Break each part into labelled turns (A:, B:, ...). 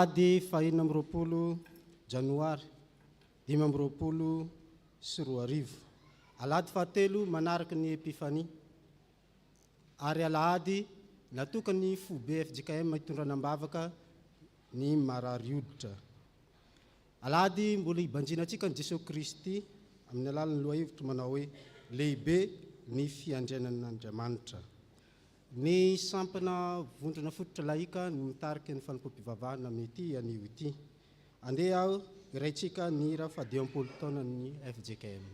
A: Alahady 20 Janoary 2024. Alahady 7 manaraka ny Epifania. Ary alahady natokany fobe FJKM hitondranam-bavaka ny marary hoditra. Alahady mbola hibanjinatsika ny Jesosy Kristy amin'ny alalan'ny lohahevitra manao hoe lehibe ny fiandrianan'Andriamanitra. Ny sampana vondrona fototra laika no mitarika ny fanompoam-pivavahana amin'ity anio ity. Andeha aho iraitsika ny hira fahadiam-polo taona ny FJKM.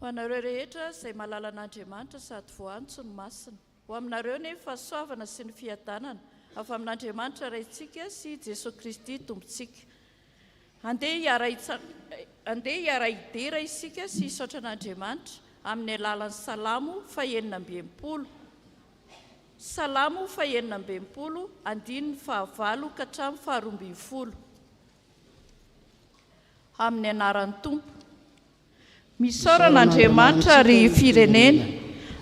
B: Hoanareo rehetra izay mahalala an'Andriamanitra sady voantso ny masina. Ho aminareo ny fahasoavana sy ny fiadanana avy amin'Andriamanitra raintsika sy Jesosy Kristy tompontsika. Andeha hiara idera isika sy hisaotra an'Andriamanitra amin'ny alalan'ny Salamo 620. Salamo 620 andininy 9 ka hatramin'ny 12. Amin'ny anaran'ny Tompo. Misaoran'Andriamanitra ary firenena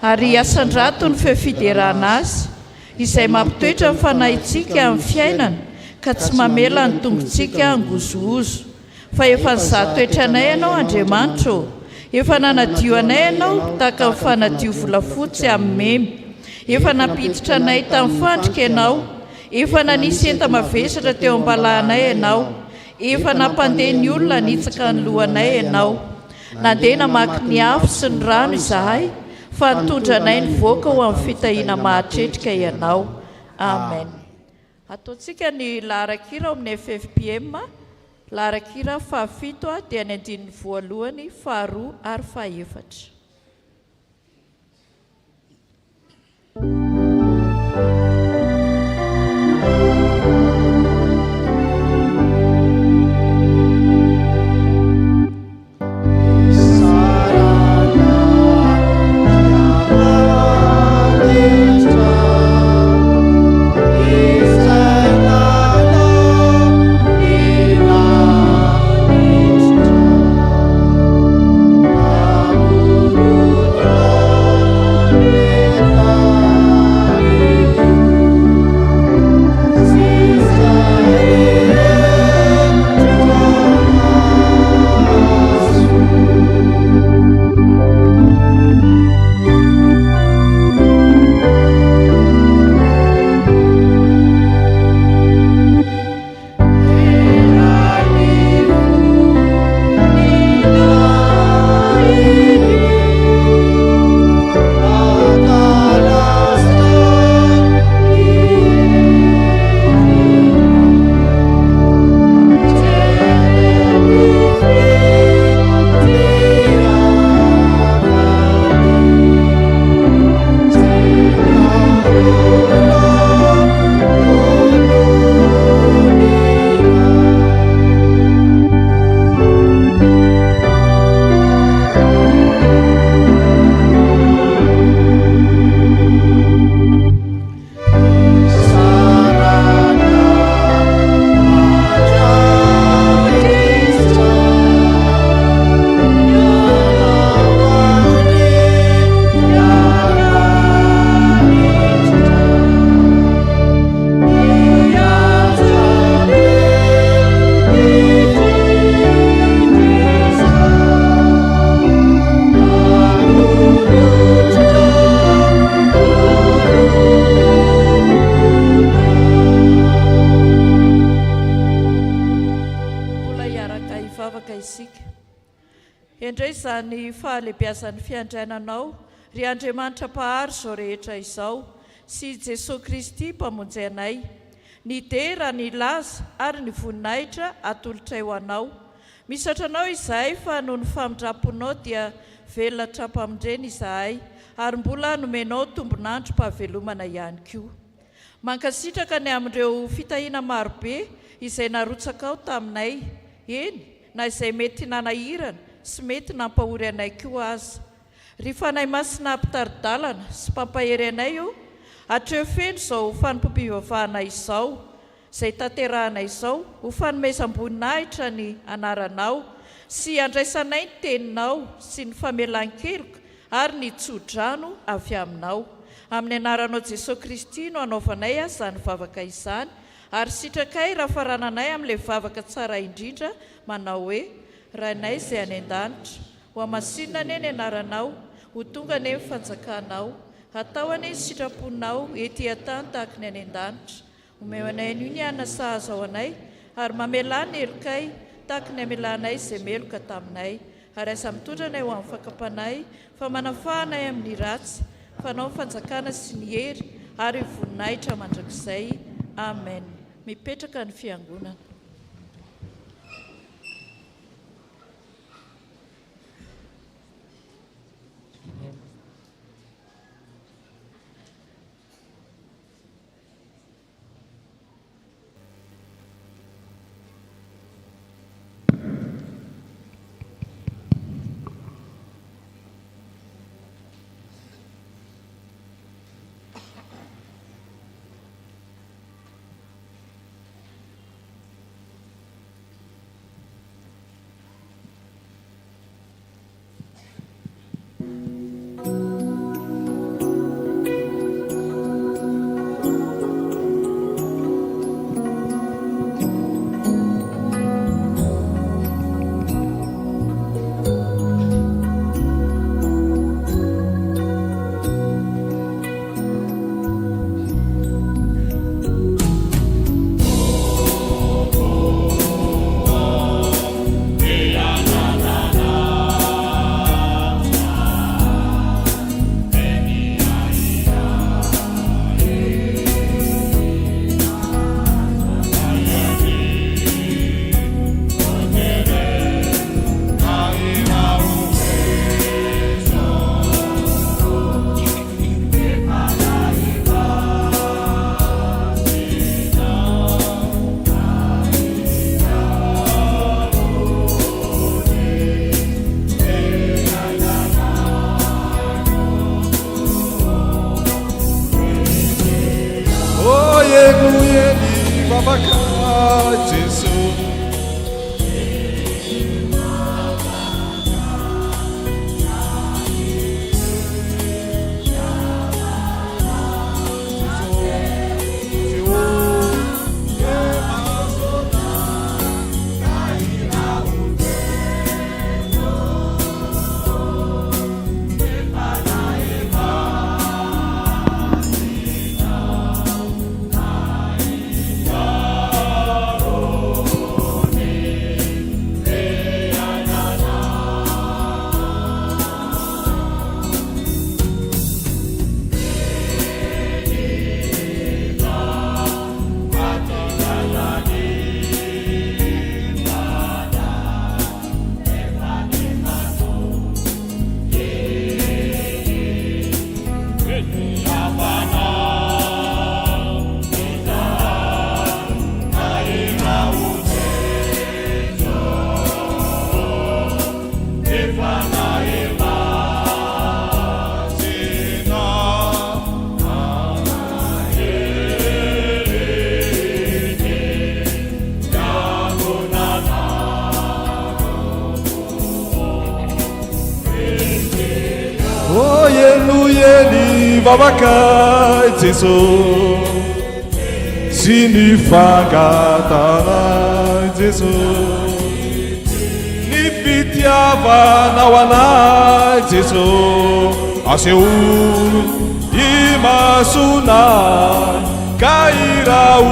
B: ary asan-drato ny feo fiderana azy izay mampitoetra ny fanahintsika amin'ny fiainana ka tsy mamela ny tongontsika angozogozo. Fa efa nizahan-toetra anay ianao Andriamanitra, efa nanadio anay ianao tahaka ny fanadio volafotsy amin'ny memy. Efa nampiditra anay tamin'ny fandrika ianao, efa nanisy enta-mavesatra teo am-balahanay ianao, efa nampandeha ny olona nitsaka ny lohanay ianao. Nandeha namaky ny afo sy ny rano izahay, fa nitondranay ny voaka ho amin'ny fitahiana mahatretrika ianao. Amen. Ataontsika ny laharan-kira amin'ny FFPM, laharan-kira fahafito dia ny andininy voalohany, faharoa ary fahaefatra. Indray izany fahalehibiazan'ny fiandrainanao ry Andriamanitra mpahary izao rehetra izao sy Jesosy Kristy mpamonjy anay, ny dera, ny laza ary ny voninahitra atolotra eo anao. Misaotra anao izahay fa noho ny famindraponao dia velona trapamondreny izahay ary mbola nomenao tombonandro-pahavelomana ihany koa. Mankasitraka ny amin'ireo fitahiana marobe izay narotsaka ao taminay, eny na izay mety nanahirana sy mety nampahory anay koa aza. Ry fanahy masina mpitaridalana sy mpampahery anay io, hatreo feno izao fanompoam-pivavahana izao izay tanterahana izao, ho fanomezam-boninahitra ny anaranao sy andraisanay ny teninao sy ny famelan-keloka ary ny tsodrano avy aminao. Amin'ny anaranao Jesosy Kristy no anaovanay izany vavaka izany, ary sitrakay raha farananay amin'ilay vavaka tsara indrindra manao hoe: Rainay izay any an-danitra, ho amasinina ane ny anaranao, ho tonga ane ny fanjakanao, atao ane ny sitraponao ety an-tany tahaka ny any an-danitra. Omeo anay anio ny anana sahaza ao anay, ary mamela ny elokay tahaka ny amelanay izay meloka taminay, ary aza mitondra anay ho amin'ny fakapanay, fa manafahanay amin'ny ratsy, fanao fanjakana sy ny hery ary voninahitra mandrakizay. Amen. Mipetraka ny fiangonana.
C: Oyeluye ni babaka Jesu. Oyeluye babaka Jesu. Sini fangatana Jesu. Ni fitiava na wana Jesu. Aseu imasuna kairau.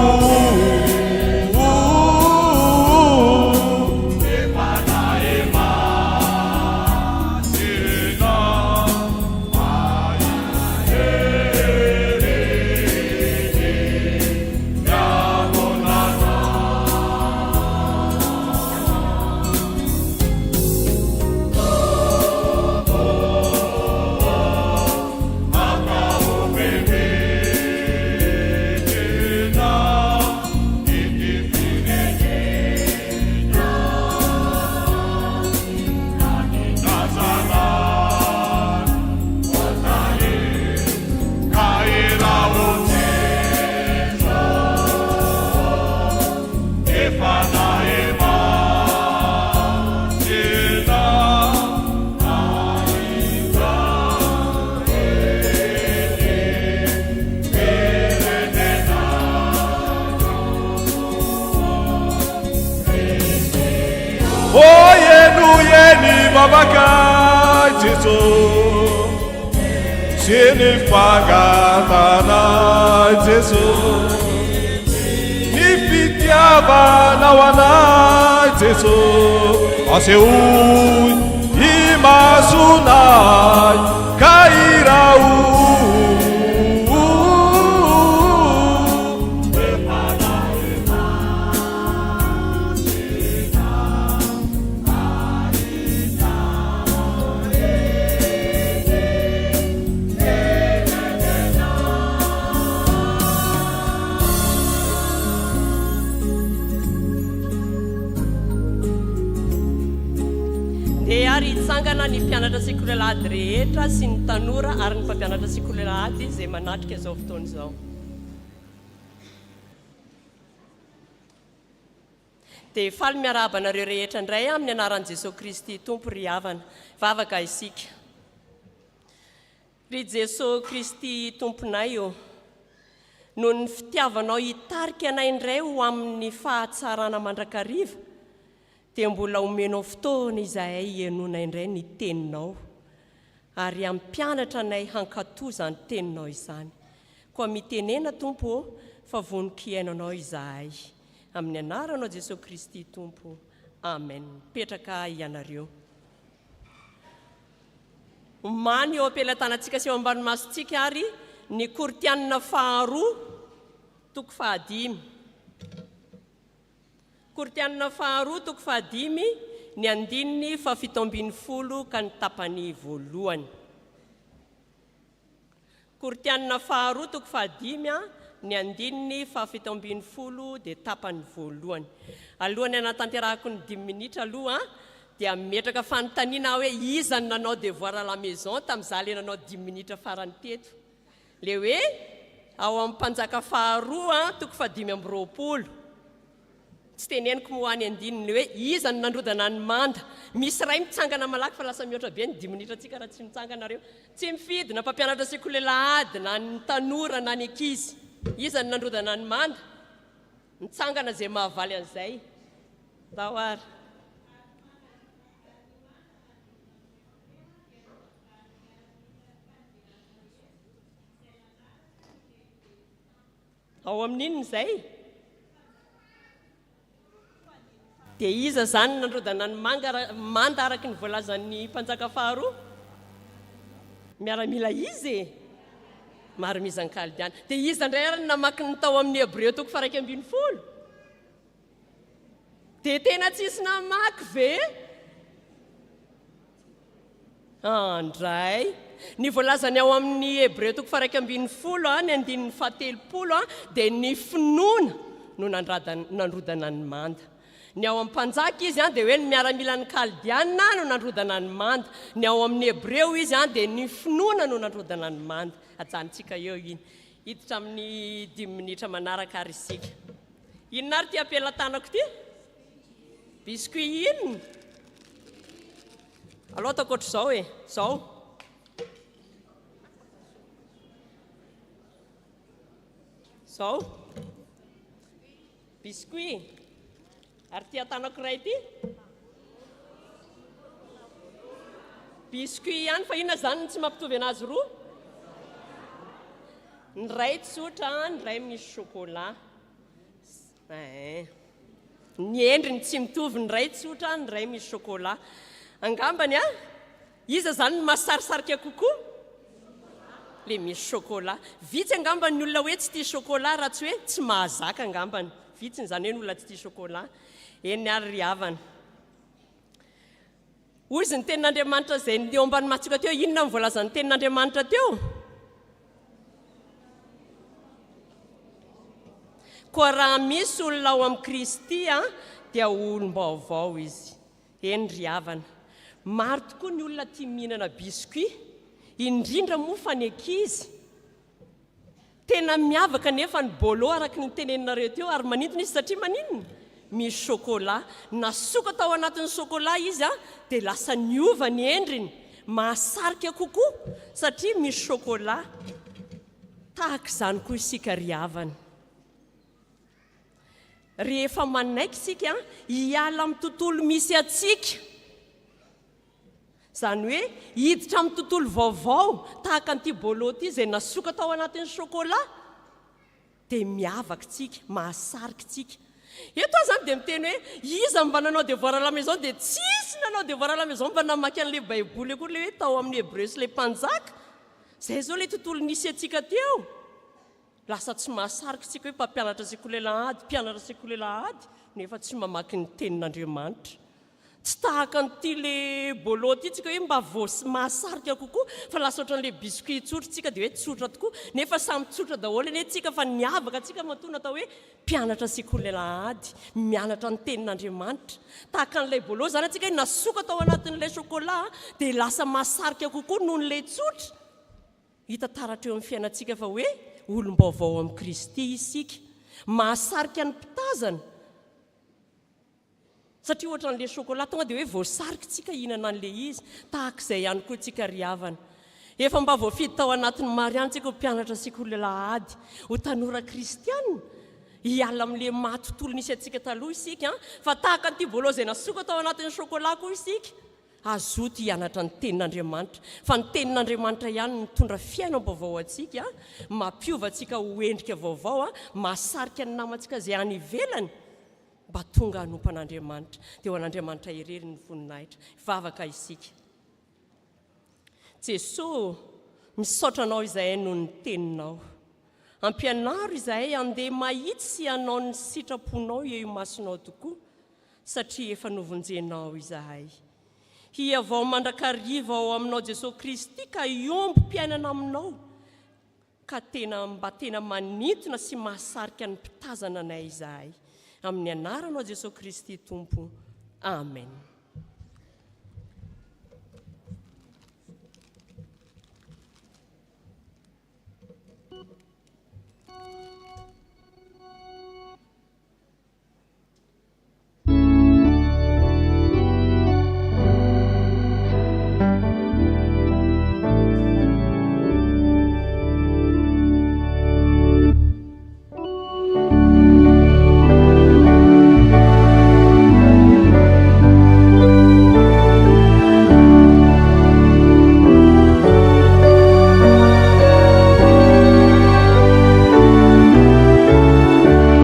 C: Oyeluye ni babaka Jesu. Sini fangatana Jesu. Ni fitiava na wana Jesu. Aseu imasuna kairau.
D: Ary hitsangana ny mpianatra sekolelady rehetra sy ny tanora ary ny mpampianatra sekolelady izay manatrika izao fotoana izao. Dia faly miarabanareo rehetra indray amin'ny anaran'i Jesosy Kristy Tompo ry havana, vavaka isika. Ry Jesosy Kristy Tomponay io, noho ny fitiavanao hitarika anay indray ho amin'ny fahatsarana mandrakariva, dia mbola omenao fotoana izahay hienona indray ny teninao ary ampianatra anay hankatoza ny teninao izany. Koa mitenena Tompo fa vonin-kiainanao izahay. Amin'ny anaranao Jesosy Kristy Tompo. Amen. Petraka ianareo. Omany eo am-pelantanantsika sy eo ambanomasontsika ary ny Kortianina faharoa toko fahadimy. Kortianina faharoa toko fahadimy ny andininy fafito ambin'ny folo ka ny tapany voalohany. Kortianina faharoa toko fahadimy ny andininy fafito ambin'ny folo dia tapany voalohany. Alohany anatanterahako ny 10 minitra aloha dia metraka fanontaniana hoe iza nanao devoir à la maison tamin'izaho le nanao 10 minitra farany teto. Le hoe ao amin'ny mpanjaka faharoa 520. Tsy teneniko moany andininy hoe iza ny nandrodana ny manda. Misy ray mitsangana malaky fa lasa mihoatra be ny 10 minitra atsika raha tsy mitsanganareo. Tsy mifidy na mpampianatra sekolelahady na ny tanora na ny ankizy. Iza ny nandrodana ny manda. Mitsangana zay mahavaly an'izay. Dahoara. Ao amin'inony izay? Dia iza zany nandrodana ny manda araky ny voalazan'ny mpanjaka faharoa? Miaramila izy e. Maromizan'ny Kaldiana. Dia iza indray ary namaky ny tao amin'ny Hebreo 1:20? Dia tena tsisy namaky ve? Andray. Ny voalazany ao amin'ny Hebreo 1:20 ny andininy 70 dia ny finoana no nandrodana ny manda. Ny ao amin'ny mpanjaka izy dia hoe ny miaramila ny Kaldiana no nandrodana ny manda. Ny ao amin'ny Hebreo izy dia ny finoana no nandrodana ny manda. Ajanontsika eo iny. Hiditra amin'ny 10 minitra manaraka ary isika. Inona ary ty ampelantanako ty? Biscuit inona? Aloha ataoko ohatr'izao e. Zao. Zao. Biscuit. Ary ty atanako ray ty? Biscuit ihany fa inona zany tsy mampitovy anazy roa? Ny ray tsotra, ny ray misy chocolat. Ny endriny tsy mitovy, ny ray tsotra, ny ray misy chocolat. Angambany iza zany ny masarisarika kokoa? Le misy chocolat. Vitsy angambany ny olona hoe tsy tia chocolat raha tsy hoe tsy mahazaka angambany. Vitsy zany hoe ny olona tsy tia chocolat. Eny ary ry havana. Hoy izy ny tenin'Andriamanitra izay ny eo ambany matsoka teo, inona ny voalazan'ny tenin'Andriamanitra teo? Koa raha misy olona ao amin'ny Kristy dia olom-baovao izy. Eny ry havana. Maro tokoa ny olona tia mihinana biscuit, indrindra moa fa ny ankizy. Tena miavaka nefa ny bolo araky ny teneninareo teo ary manintona izy satria maninona? Misy chocolat. Nasoka tao anatin'ny chocolat izy dia lasa niova ny endriny. Mahasarika kokoa satria misy chocolat. Tahaka izany koa isika ry havana. Rehefa manaiky isika hiala amin'ny tontolo misy atsika. Zany hoe hiditra amin'ny tontolo vaovao tahaka an'ity bolo ity izay nasoka tao anatin'ny chocolat. Dia miavaka tsika, mahasarika tsika. Eto zany dia miteny hoe iza mba nanao devoir à la maison dia tsisy nanao devoir à la maison mba namaky an'ilay baiboly akory le hoe tao amin'ny Hebreo sy le mpanjaka. Zay zao le tontolo nisy atsika teo. Lasa tsy mahasarika tsika hoe mpampianatra sekolelahady, mpianatra sekolelahady nefa tsy mamaky ny tenin'Andriamanitra. Tsy tahaka an'ity le bolo ity tsika hoe mba mahasarika kokoa fa lasa ohatran'le biscuit tsotra tsika dia hoe tsotra tokoa nefa samy tsotra daholo eny tsika fa niavaka tsika matona atao hoe mpianatra sekolelahady, mianatra ny tenin'Andriamanitra. Tahaka an'ilay bolo zany atsika hoe nasoka tao anatin'ilay chocolat dia lasa mahasarika kokoa noho n'ilay tsotra. Hita taratra eo amin'ny fiainantsika fa hoe olom-baovao amin'ny Kristy isika. Mahasarika ny mpitazana. Satria ohatran'ilay chocolat tonga dia hoe voasarika tsika hihinana an'ilay izy. Tahaka izay ihany koa tsika ry havana. Efa mba voafidy tao anatin'ny mariany tsika ho mpianatra sekolelahady, ho tanora kristianina. Hiala amin'ilay mahatontolo nisy atsika taloha isika fa tahaka an'ity bolo izay nasoka tao anatin'ny chocolat koa isika. Azoto hianatra ny tenin'Andriamanitra. Fa ny tenin'Andriamanitra ihany mitondra fiainam-baovao atsika, mampiova atsika ho endrika vaovao, mahasarika ny namantsika izay any ivelany. Mba tonga hanompan'Andriamanitra dia ho an'Andriamanitra irery ny voninahitra. Vavaka isika. Jesosy, misaotra anao izahay noho ny teninao. Ampianaro izahay andeha mahitsy sy hanao ny sitraponao eo masonao tokoa satria efa novonjenao izahay. Hiavao mandrakariva ao aminao Jesosy Kristy ka iomby-piainana aminao ka mba tena manintona sy mahasarika ny mpitazana anay izahay. Amin'ny anaranao Jesosy Kristy Tompo. Amen.